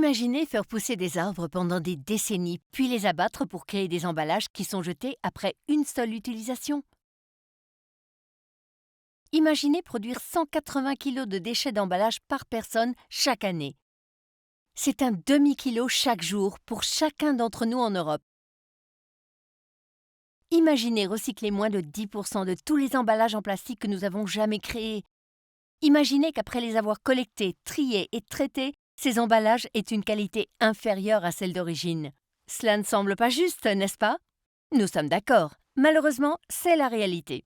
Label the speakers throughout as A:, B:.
A: Imaginez faire pousser des arbres pendant des décennies, puis les abattre pour créer des emballages qui sont jetés après une seule utilisation. Imaginez produire 180 kg de déchets d'emballage par personne chaque année. C'est un demi-kilo chaque jour pour chacun d'entre nous en Europe. Imaginez recycler moins de 10% de tous les emballages en plastique que nous avons jamais créés. Imaginez qu'après les avoir collectés, triés et traités, ces emballages aient une qualité inférieure à celle d'origine. Cela ne semble pas juste, n'est-ce pas? Nous sommes d'accord. Malheureusement, c'est la réalité.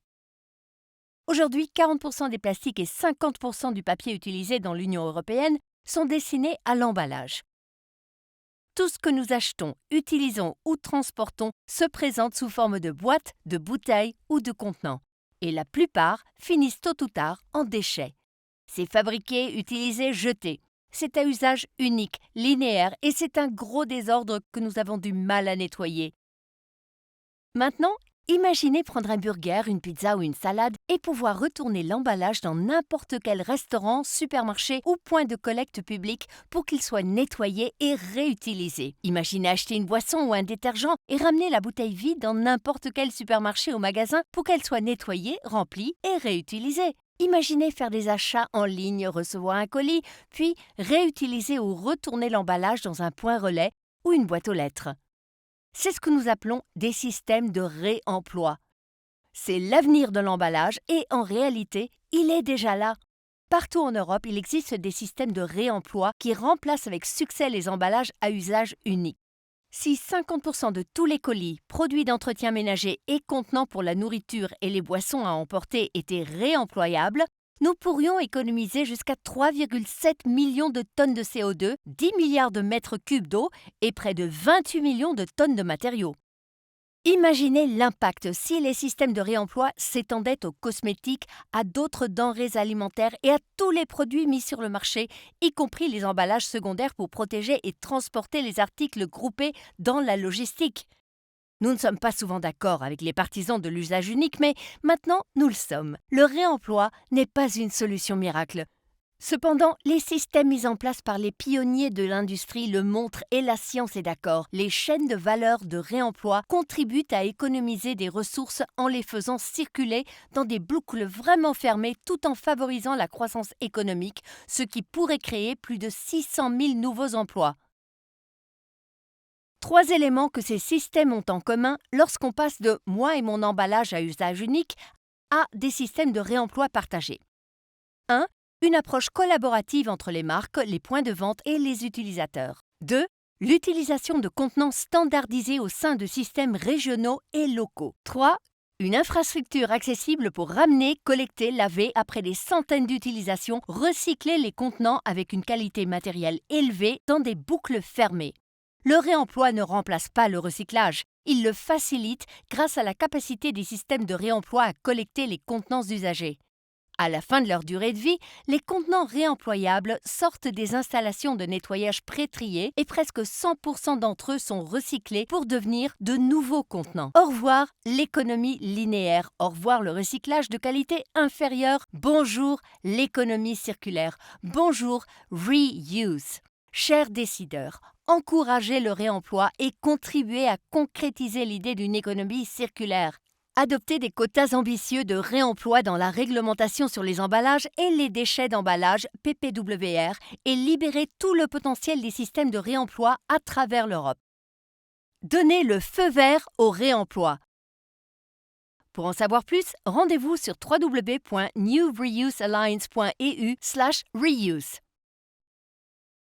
A: Aujourd'hui, 40% des plastiques et 50% du papier utilisé dans l'Union européenne sont destinés à l'emballage. Tout ce que nous achetons, utilisons ou transportons se présente sous forme de boîtes, de bouteilles ou de contenants. Et la plupart finissent tôt ou tard en déchets. C'est fabriqué, utilisé, jeté. C'est à usage unique, linéaire et c'est un gros désordre que nous avons du mal à nettoyer. Maintenant, imaginez prendre un burger, une pizza ou une salade et pouvoir retourner l'emballage dans n'importe quel restaurant, supermarché ou point de collecte public pour qu'il soit nettoyé et réutilisé. Imaginez acheter une boisson ou un détergent et ramener la bouteille vide dans n'importe quel supermarché ou magasin pour qu'elle soit nettoyée, remplie et réutilisée. Imaginez faire des achats en ligne, recevoir un colis, puis réutiliser ou retourner l'emballage dans un point relais ou une boîte aux lettres. C'est ce que nous appelons des systèmes de réemploi. C'est l'avenir de l'emballage et en réalité, il est déjà là. Partout en Europe, il existe des systèmes de réemploi qui remplacent avec succès les emballages à usage unique. Si 50% de tous les colis, produits d'entretien ménager et contenants pour la nourriture et les boissons à emporter étaient réemployables, nous pourrions économiser jusqu'à 3,7 millions de tonnes de CO2, 10 milliards de mètres cubes d'eau et près de 28 millions de tonnes de matériaux. Imaginez l'impact si les systèmes de réemploi s'étendaient aux cosmétiques, à d'autres denrées alimentaires et à tous les produits mis sur le marché, y compris les emballages secondaires pour protéger et transporter les articles groupés dans la logistique. Nous ne sommes pas souvent d'accord avec les partisans de l'usage unique, mais maintenant nous le sommes. Le réemploi n'est pas une solution miracle. Cependant, les systèmes mis en place par les pionniers de l'industrie le montrent et la science est d'accord. Les chaînes de valeur de réemploi contribuent à économiser des ressources en les faisant circuler dans des boucles vraiment fermées tout en favorisant la croissance économique, ce qui pourrait créer plus de 600 000 nouveaux emplois. 3 éléments que ces systèmes ont en commun lorsqu'on passe de « moi et mon emballage à usage unique » à des systèmes de réemploi partagés. 1. Une approche collaborative entre les marques, les points de vente et les utilisateurs. 2. L'utilisation de contenants standardisés au sein de systèmes régionaux et locaux. 3. Une infrastructure accessible pour ramener, collecter, laver après des centaines d'utilisations, recycler les contenants avec une qualité matérielle élevée dans des boucles fermées. Le réemploi ne remplace pas le recyclage, il le facilite grâce à la capacité des systèmes de réemploi à collecter les contenants usagés. À la fin de leur durée de vie, les contenants réemployables sortent des installations de nettoyage pré-triées et presque 100% d'entre eux sont recyclés pour devenir de nouveaux contenants. Au revoir l'économie linéaire, au revoir le recyclage de qualité inférieure, bonjour l'économie circulaire, bonjour reuse. Chers décideurs, encouragez le réemploi et contribuez à concrétiser l'idée d'une économie circulaire. Adopter des quotas ambitieux de réemploi dans la réglementation sur les emballages et les déchets d'emballage PPWR et libérer tout le potentiel des systèmes de réemploi à travers l'Europe. Donnez le feu vert au réemploi. Pour en savoir plus, rendez-vous sur www.newreusealliance.eu/reuse.